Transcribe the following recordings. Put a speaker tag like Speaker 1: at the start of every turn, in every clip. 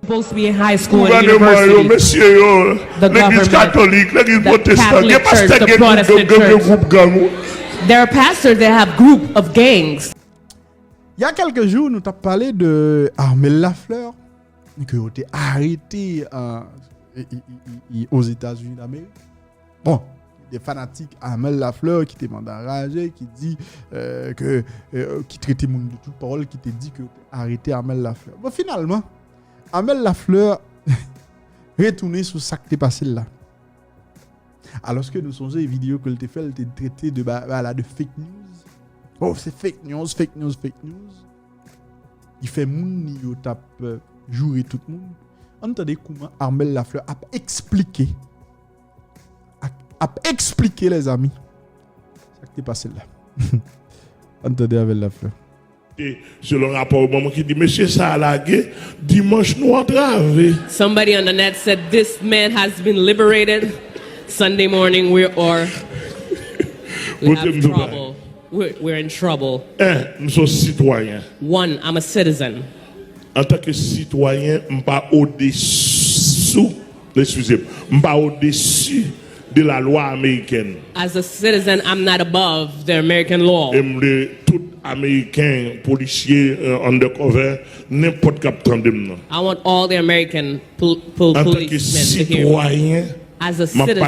Speaker 1: supposed to be in high school and university. The government, the Catholic Church, the Protestant Church. There are pastors that have group of gangs.
Speaker 2: Il y a quelques jours, nous avons parlé de Amel Lafleur, qui a été arrêté aux États-Unis d'Amérique. Bon, des fanatiques Amel Lafleur qui étaient enragés, qui dit qui traitait mon de toute parole, qui te dit que arrêté Amel Lafleur. Bon, finalement, Amel Lafleur retourné sur ça qui est passé là. Alors que nous sommes les vidéos que le fait, elle était traité de fake news. Oh, c'est fake news. Il fait moun yo tape jouer tout le monde. Entendez comment Amel Lafleur a expliqué les amis. Ça qui est passé là. Entendez avec Lafleur.
Speaker 3: Sur le rapport au moment qui dit monsieur ça a lagué dimanche nous entravé.
Speaker 1: Somebody on the net said this man has been liberated. Sunday morning we have trouble. We're in trouble.
Speaker 3: Nous sommes citoyens.
Speaker 1: One, I'm a citizen.
Speaker 3: En tant que citoyen, je ne suis pas au-dessus de la loi américaine.
Speaker 1: As a citizen, I'm not above the American law.
Speaker 3: Tout Américain, policier, undercover, n'importe qui attendait.
Speaker 1: I want all the American policemen to hear. As a citizen,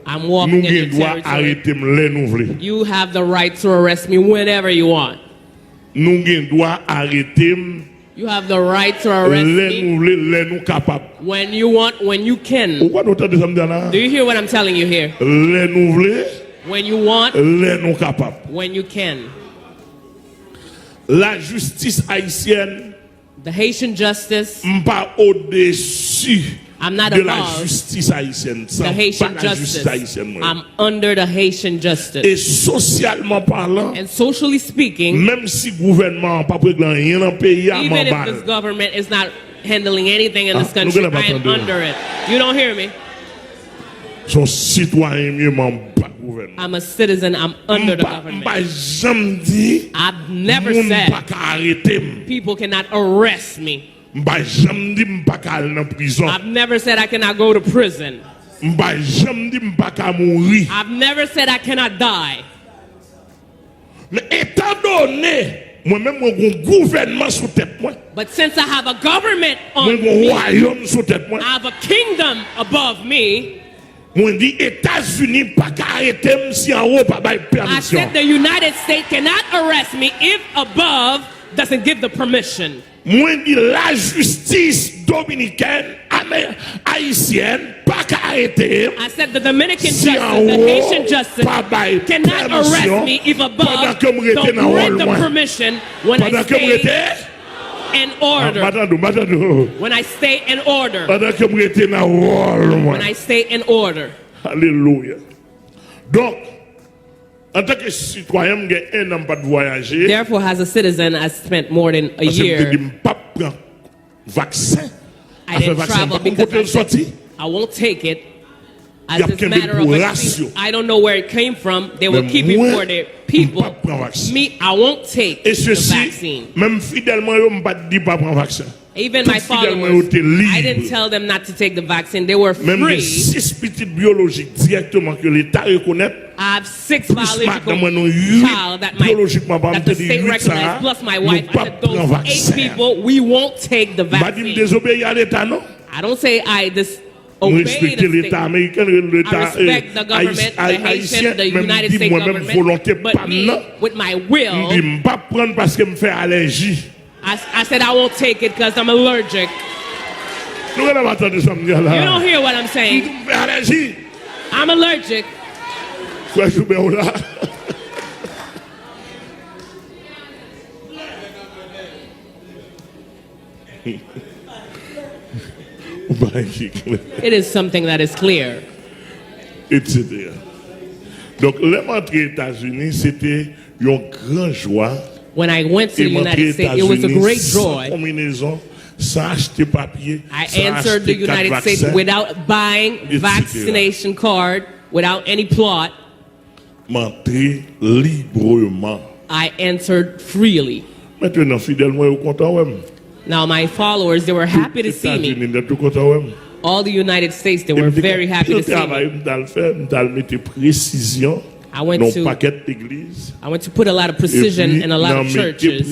Speaker 1: I'm walking in your territory. You have the right to arrest me whenever you want. You have the right to arrest me when you want, when you can. Do you hear what I'm telling you here? When you want, when you can.
Speaker 3: La justice haïtienne,
Speaker 1: the Haitian justice,
Speaker 3: m'pas au-dessus
Speaker 1: I'm not
Speaker 3: de
Speaker 1: above
Speaker 3: la justice haïtienne.
Speaker 1: the Haitian justice. I'm under the Haitian justice.
Speaker 3: Et socialement parlant,
Speaker 1: and socially speaking,
Speaker 3: même si gouvernement pas prendre rien dans pays,
Speaker 1: even if this government is not handling anything in this country, I am under it. You don't hear me?
Speaker 3: Son citoyen mieux gouvernement.
Speaker 1: I'm a citizen. I'm under the government. I've never said people cannot arrest me. I've never said I cannot go to prison. I've never said I cannot die. But since I have a government on me, I have a kingdom above me. I said the United States cannot arrest me if above doesn't give the permission.
Speaker 3: La justice dominicaine, haïtienne, pas arrêter.
Speaker 1: I said the Dominican justice, the Haitian justice cannot arrest me if above don't grant the permission when I stay in order. When I stay in order. When I stay in order.
Speaker 3: Hallelujah. Donc, en tant que citoyen, j'ai un an pas de voyager.
Speaker 1: Therefore, as a citizen, I spent more than a year. I didn't travel because I won't take it. As this matter of fact, I don't know where it came from. They will keep it for their people. Me, I won't take the vaccine.
Speaker 3: Même fidèlement, yo m'pas dit pas prendre vaccin.
Speaker 1: Even my followers, I didn't tell them not to take the vaccine. They were free.
Speaker 3: Même 6 petites biologiques directement que l'État reconnaît.
Speaker 1: I have 6 biological child that the state recognizes, plus my wife. I said those 8 people, we won't take the vaccine. I don't say I disobey the state. I respect the government, the Haitian, the United States government, but me, with my will, I said I won't take it because I'm allergic. You don't hear what I'm saying. I'm allergic. It is something that is clear.
Speaker 3: Etc. Donc, l'entrée aux États-Unis, c'était une grande joie.
Speaker 1: When I went to the United States, it was a great joy. I answered the United States without buying vaccination card, without any plot. I answered freely. Now my followers, they were happy to see me. All the United States, they were very happy to see me. I went to put a lot of precision in a lot of churches.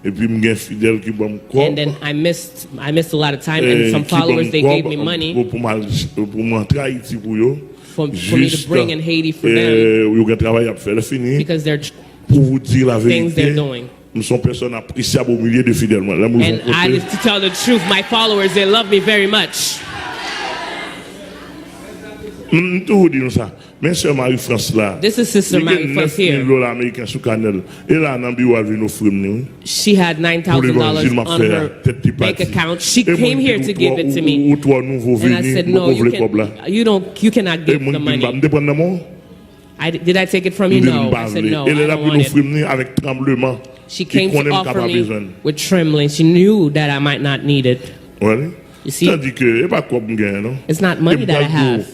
Speaker 1: And then I missed a lot of time, and some followers, they gave me money for me to bring in Haiti for them, because they're things they're doing. And I, to tell the truth, my followers, they love me very much. This is Sister Marie France here. She had $9,000 on her bank account. She came here to give it to me. And I said, no, you cannot give the money. Did I take it from you? No. I said, no, I don't want it. She came to offer me with trembling. She knew that I might not need it. You see, it's not money that I have.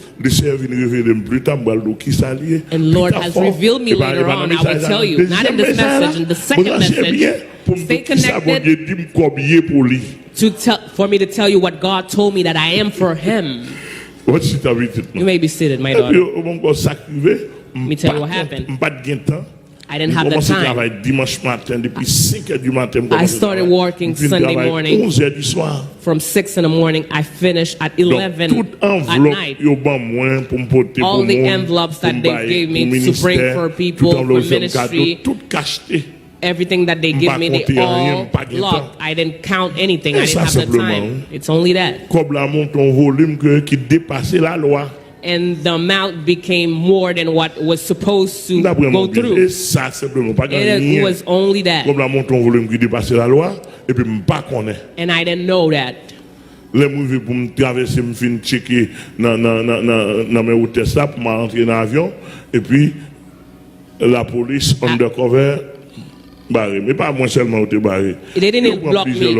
Speaker 1: And Lord has revealed me later on. I will tell you, not in this message, in the second message. Stay connected for me to tell you what God told me that I am for Him. You may be seated, my daughter. Let me tell you what happened. I didn't have the time. I started working Sunday morning from 6 in the morning. I finished at 11 at night. All the envelopes that they gave me to bring for people, for ministry, everything that they give me, they all locked. I didn't count anything. I didn't have the time. It's only that. And the amount became more than what was supposed to go through. It was only that. And I didn't know that. They didn't block me,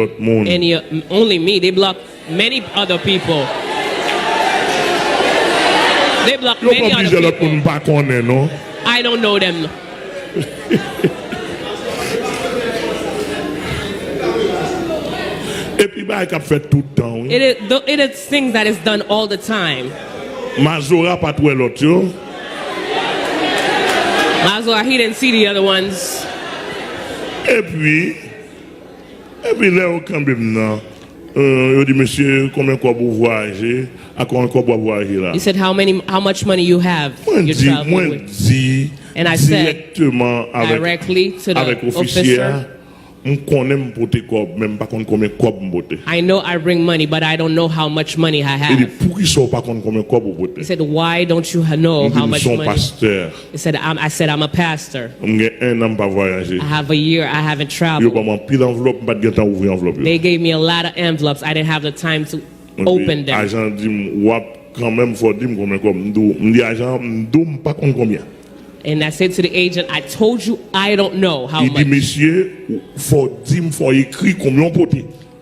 Speaker 1: only me. They blocked many other people. They blocked many other people. I don't know them. It is things that is done all the time. Mazora, he didn't see the other ones. He said, how much money you have you're traveling with? And I said directly to the officer, I know I bring money, but I don't know how much money I have. He said, why don't you know how much money? He said, I said, I'm a pastor. I have a year, I haven't traveled. They gave me a lot of envelopes. I didn't have the time to open them. And I said to the agent, I told you I don't know how much. You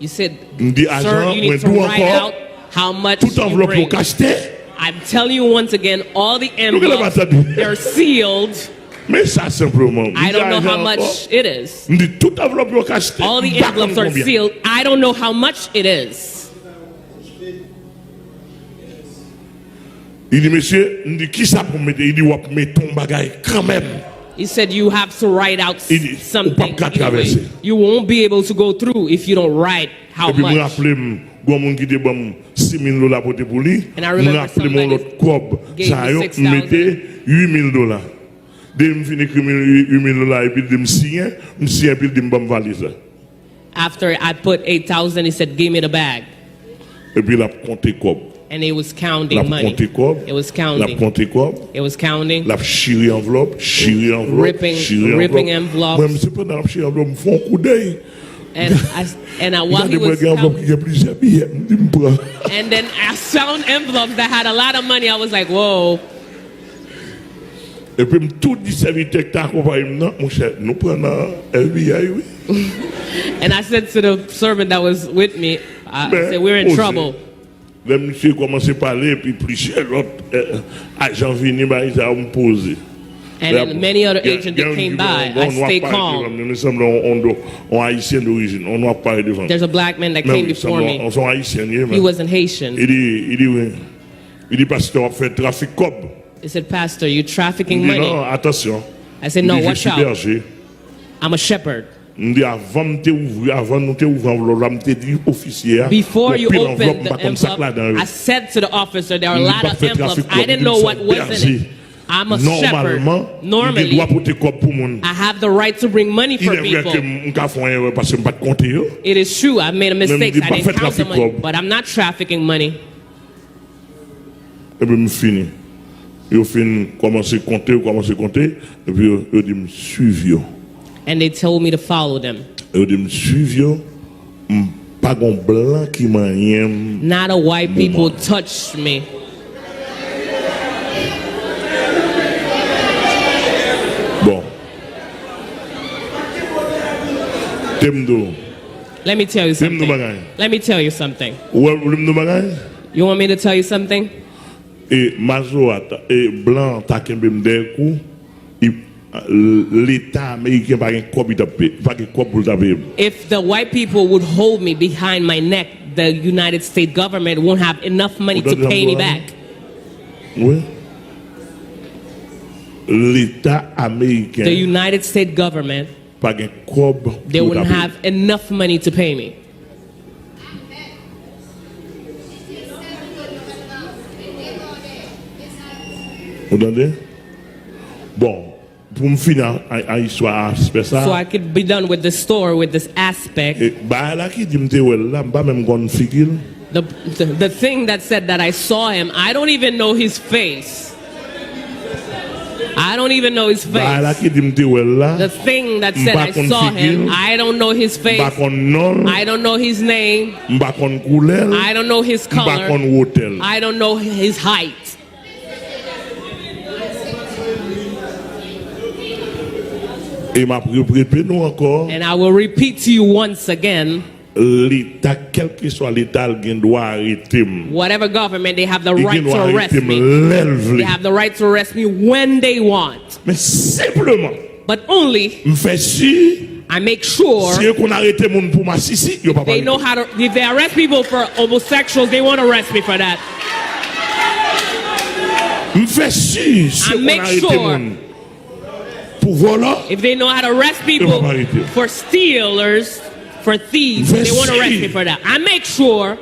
Speaker 1: said, sir, you need to write out how much you bring. I'm telling you once again, all the envelopes, they're sealed. I don't know how much it is. All the envelopes are sealed. I don't know how much it is.
Speaker 3: Il dit, monsieur, il dit, qui ça pour mettre? Il dit, on met ton bagage quand même.
Speaker 1: He said, you have to write out something. Anyway. You won't be able to go through if you don't write how much. And I remember somebody gave me $6,000. After I put 8,000, he said, give me the bag. And it was counting money. It was counting. It was counting. Ripping envelopes. And while he was counting, and then I found envelopes that had a lot of money. I was like, whoa. And I said to the servant that was with me, I said, we're in trouble.
Speaker 3: Le monsieur commence à parler, puis plusieurs autres agents venus, ils ont posé.
Speaker 1: And then many other agents that came by, I stayed calm. There's a black man that came before me. He wasn't Haitian. He said, Pastor, you trafficking money. I said, no, watch out. I'm a shepherd. Before you opened the envelope, I said to the officer, there are a lot of envelopes. I didn't know what was in it. I'm a shepherd. Normally, I have the right to bring money for people. It is true, I've made a mistake. I didn't count the money, but I'm not trafficking money. And they told me to follow them. Not a white people touched me. Let me tell you something. Let me tell you something. You want me to tell you something? If the white people would hold me behind my neck, the United States government won't have enough money to pay me back. The United States government, they wouldn't have enough money to pay me. So I could be done with the story with this aspect. The thing that said that I saw him, I don't even know his face. I don't even know his face. The thing that said I saw him, I don't know his face. I don't know his name. I don't know his color. I don't know his height. And I will repeat to you once again. Whatever government, they have the right to arrest me. They have the right to arrest me when they want. But only I make sure they know how to. If they arrest people for homosexuals, they won't arrest me for that. I make sure if they know how to arrest people for stealers, for thieves, they won't arrest me for that. I make sure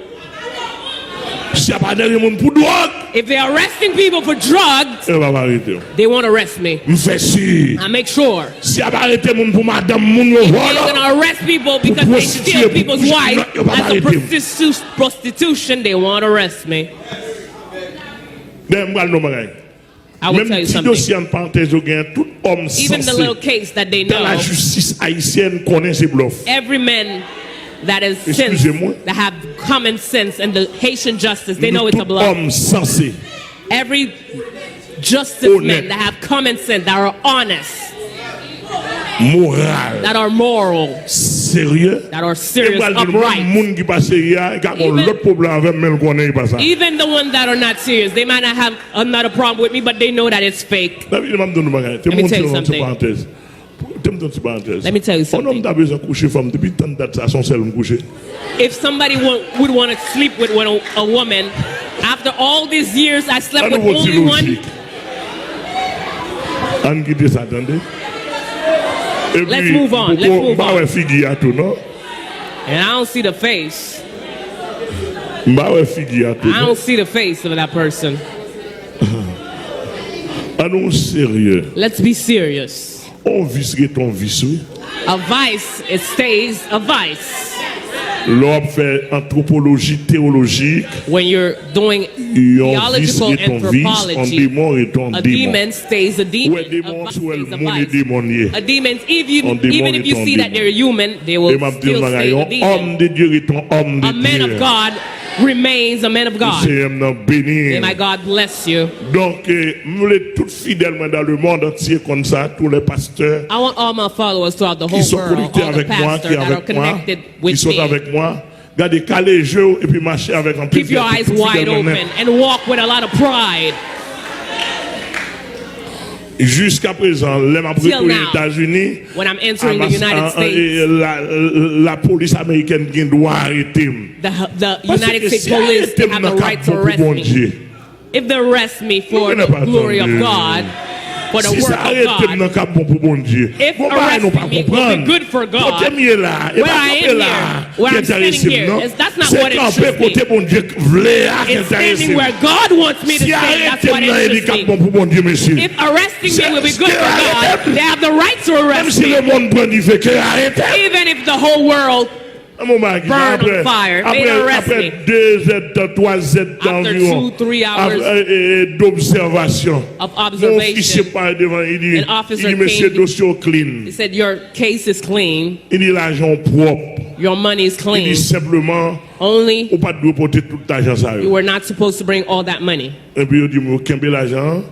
Speaker 1: if they're arresting people for drugs, they won't arrest me. I make sure if they're going to arrest people because they steal people's wives as a prostitution, they won't arrest me. I will tell you something. Even the little case that they know, every man that is sense, that have common sense and the Haitian justice, they know it's a bluff. Every justice men that have common sense, that are honest, that are moral, that are serious, upright. Even the ones that are not serious, they might not have another problem with me, but they know that it's fake. Let me tell you something. Let me tell you something. If somebody would want to sleep with a woman, after all these years I slept with only one. Let's move on. Let's move on. And I don't see the face. I don't see the face of that person. Let's be serious. A vice, it stays a vice. When you're doing theological anthropology, a demon stays a demon. A vice stays a vice. A demon, even if you see that they're human, they will still stay a demon. A man of God remains a man of God. May my God bless you.
Speaker 3: Donc,
Speaker 1: I want all my followers throughout the whole world, all the pastors that are connected with me. Keep your eyes wide open and walk with a lot of pride.
Speaker 3: Jusqu'à présent, les membres
Speaker 1: Till
Speaker 3: aux
Speaker 1: now,
Speaker 3: États-Unis,
Speaker 1: when I'm entering the United States,
Speaker 3: la police américaine qui doit arrêter.
Speaker 1: the United States police have the right to arrest me. If they arrest me for the glory of God, for the work of God, if arresting me will be good for God, where I am here, where I'm standing here, that's not what it should be. It's standing where God wants me to stand, that's what it should be. If arresting me will be good for God, they have the right to arrest me. Even if the whole world burn on fire, they arrest me.
Speaker 3: Après 2 heures, 3 heures d'environ,
Speaker 1: 2-3 hours
Speaker 3: d'observation,
Speaker 1: of observation, an officer came. He said, your case is clean.
Speaker 3: Il dit l'argent propre.
Speaker 1: Your money is
Speaker 3: Il
Speaker 1: clean.
Speaker 3: dit simplement,
Speaker 1: Only
Speaker 3: on pas de porter tout l'argent ça.
Speaker 1: you were not supposed to bring all that money.
Speaker 3: Et puis il dit, moi, qu'est-ce l'argent?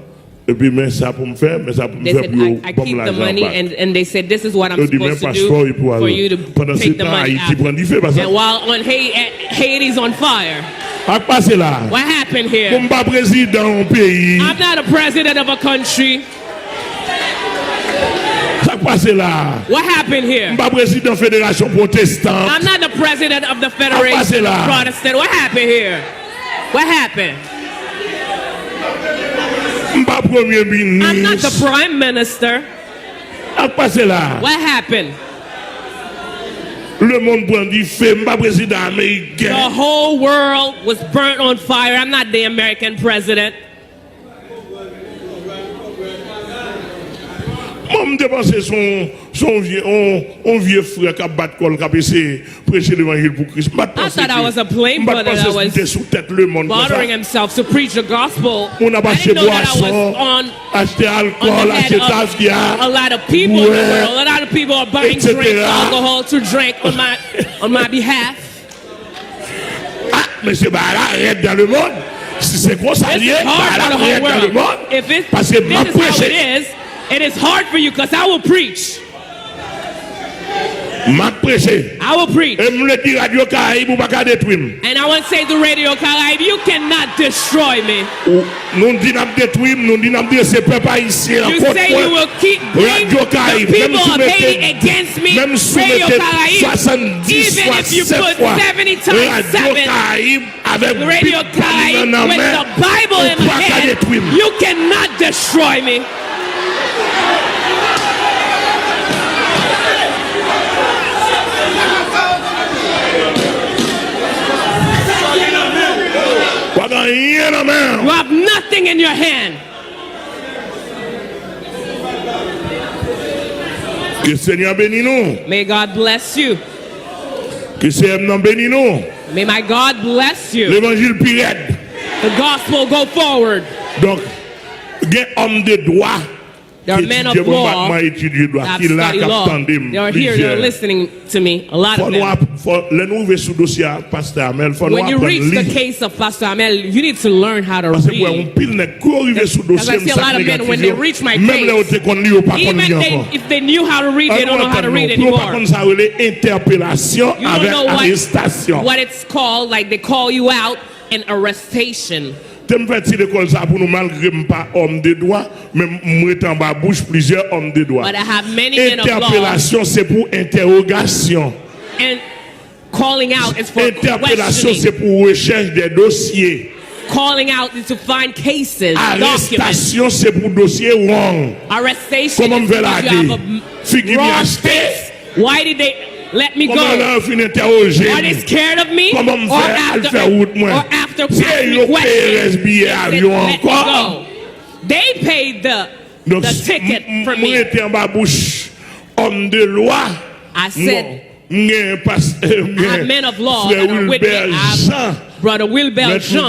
Speaker 3: Et puis, mais ça pour me faire, mais ça pour me
Speaker 1: They
Speaker 3: faire
Speaker 1: said,
Speaker 3: pour
Speaker 1: I keep the money, and they said, this is what I'm supposed to do for you to take the money out. And while on Haiti's on fire, what happened here? I'm not a president of a country. What happened here? I'm not the president of the Federation of Protestant. What happened here? What happened? I'm not the prime minister. What happened? The whole world was burnt on fire. I'm not the American president.
Speaker 3: Moi, je pense que son vieux frère qui a battu col, qui a essayé de prêcher l'évangile pour Christ.
Speaker 1: I thought I was a plain brother that was bothering himself to preach the gospel. I didn't know that I was on the head of a lot of people in the world. A lot of people are buying drinks, alcohol to drink on my behalf.
Speaker 3: Ah, mais c'est arrête dans le monde. Si c'est quoi ça lié, arrête dans le monde. Parce que ma prêcher.
Speaker 1: It is hard for you because I will preach. I will preach. And I want to say to Radio Caraïbe, you cannot destroy me. You say you will keep bringing the people of Haiti against me. Radio Caraïbe, even if you put 70 times 7 Radio Caraïbe with the Bible in my hand, you cannot destroy me. You have nothing in your hand. May God bless you. May my God bless you. The gospel go forward.
Speaker 3: Donc, homme de droit.
Speaker 1: There are men of law that have studied law. They are here, they're listening to me. A lot of them. When you reach the case of Pastor Amel, you need to learn how to read. Because I see a lot of men, when they reach my case, even if they knew how to read, they don't know how to read anymore. You don't know what it's called, like they call you out in arrestation.
Speaker 3: Je me fais tirer comme ça pour nous malgré pas homme de droit, mais moi en bas bouche plusieurs hommes de droit. Interpellation c'est pour interrogation.
Speaker 1: And calling out is for
Speaker 3: interpellation c'est pour recherche des dossiers.
Speaker 1: Calling out is to find cases,
Speaker 3: arrestation c'est pour dossier wrong.
Speaker 1: Arrestation is because you have a wrong case. Why did they let me go? Are they scared of me? Or after asking questions, they let me go. They paid the ticket for me. I said, I have men of law that are with me. Brother Wilbert Jean. I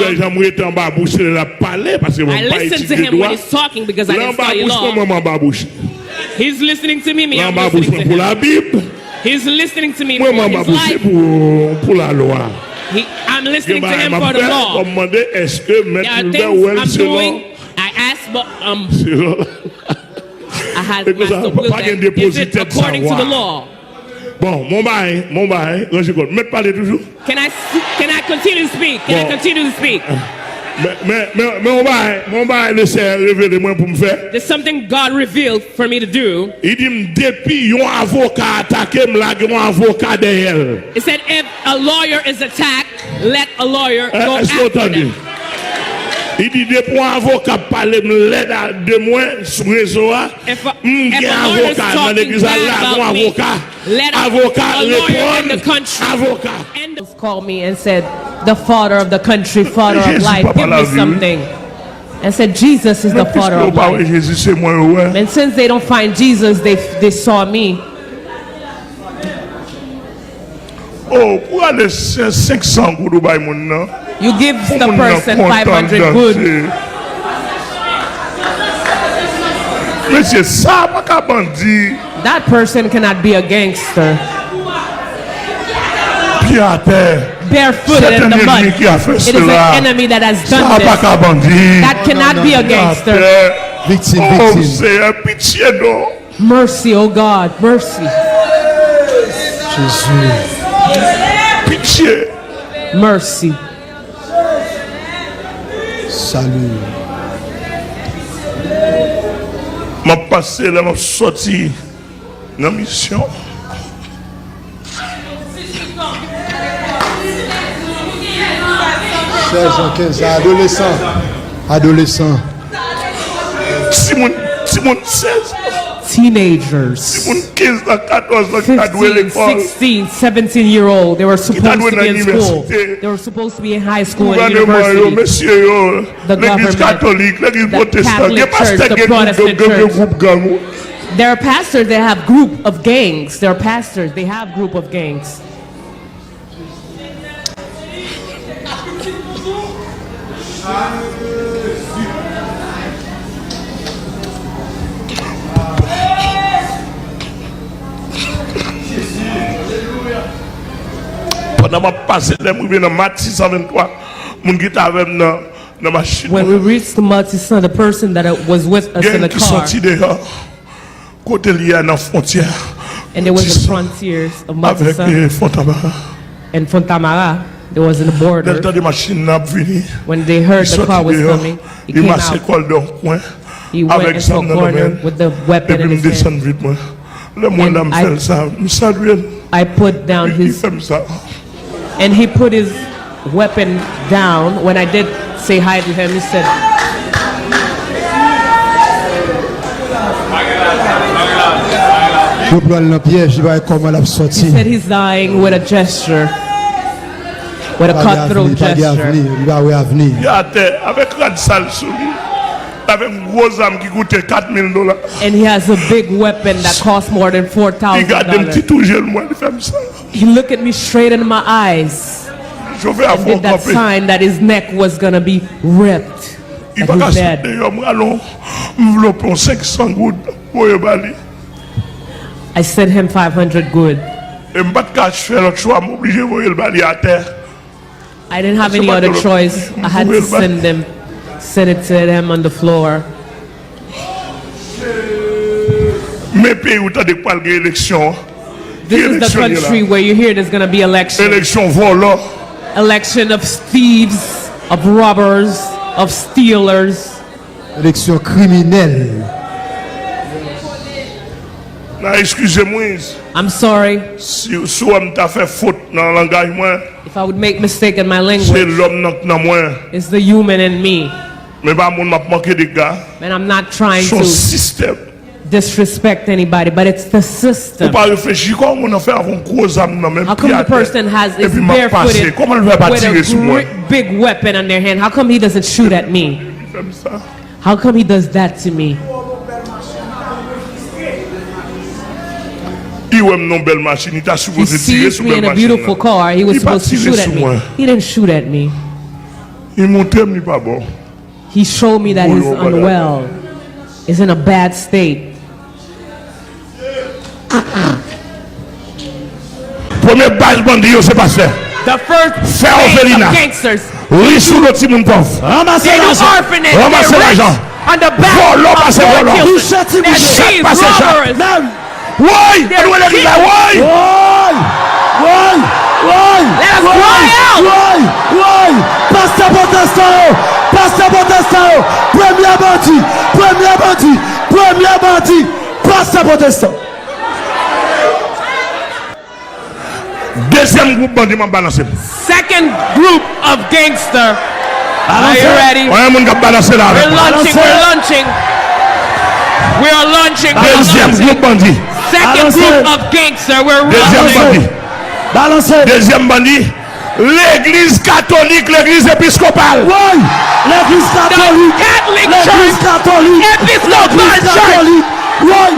Speaker 1: listen to him when he's talking because I didn't study law. He's listening to me. I'm listening to him. He's listening to me for his life. I'm listening to him for the law. There are things I'm doing. I asked, but I had is it according to the law?
Speaker 3: Bon, mon bail, je compte. Mais parler toujours.
Speaker 1: Can I continue to speak? Can I continue to speak? There's something God revealed for me to do. He said, if a lawyer is attacked, let a lawyer go after them.
Speaker 3: Il dit depuis un avocat parler me l'aide de moi sur réseau un avocat dans l'église là un avocat avocat
Speaker 1: called me and said, the father of the country, father of life, give me something. And said, Jesus is the father of life. And since they don't find Jesus, they saw me.
Speaker 3: Oh, pour aller 500 pour Dubaï mon non.
Speaker 1: You give the person 500 good.
Speaker 3: Monsieur, ça pas bandit.
Speaker 1: That person cannot be a gangster. Barefooted in the mud. It is an enemy that has done this. That cannot be a gangster.
Speaker 2: Victime.
Speaker 1: Mercy, oh God, mercy.
Speaker 3: Pitié.
Speaker 1: Mercy.
Speaker 2: Salut.
Speaker 3: M'a passé là, m'a sorti dans la mission.
Speaker 2: Adolescent.
Speaker 3: Simon 16.
Speaker 1: Teenagers. 15, 16, 17-year-old. They were supposed to be in school. They were supposed to be in high school and university. The government, the Catholic Church, the Protestant Church. There are pastors that have group of gangs. There are pastors, they have group of gangs. When we reached the Matissa, the person that was with us in the car, and there was the frontiers of Matissa and Fontamara, there was in the border. When they heard the car was coming, he came out. He went into a corner with the weapon in his hand. I put down his, and he put his weapon down. When I did say hi to him, he said, he said he's dying with a gesture, with a cutthroat gesture. And he has a big weapon that costs more than $4,000. He looked at me straight in my eyes and did that sign that his neck was going to be ripped. That he's dead. I sent him 500 good. I didn't have any other choice. I had to send it to them on the floor. This is the country where you hear there's going to be election. Election of thieves, of robbers, of stealers.
Speaker 2: Élection criminelle.
Speaker 1: I'm sorry if I would make mistake in my language. It's the human in me. And I'm not trying to disrespect anybody, but it's the system. How come the person is barefooted with a big weapon on their hand? How come he doesn't shoot at me? How come he does that to me? He sees me in a beautiful car. He was supposed to shoot at me. He didn't shoot at me. He showed me that he's unwell. He's in a bad state. The first phase of gangsters. They do orphanage. They're rich on the back of they're thieves, robbers.
Speaker 3: Why?
Speaker 1: Let us cry out.
Speaker 2: Pasteur,
Speaker 4: Pasteur protestant. Premier bandit. Pasteur protestant.
Speaker 3: Deuxième groupe bandit m'a balancé.
Speaker 1: Second group of gangster. Are you ready?
Speaker 3: We're launching. Deuxième groupe bandit.
Speaker 1: Second group of gangster. We're launching.
Speaker 3: Deuxième bandit. L'église catholique, l'église épiscopale.
Speaker 4: Oui, l'église catholique.
Speaker 1: Catholic Church.
Speaker 4: Épiscopal Church.
Speaker 1: Oui.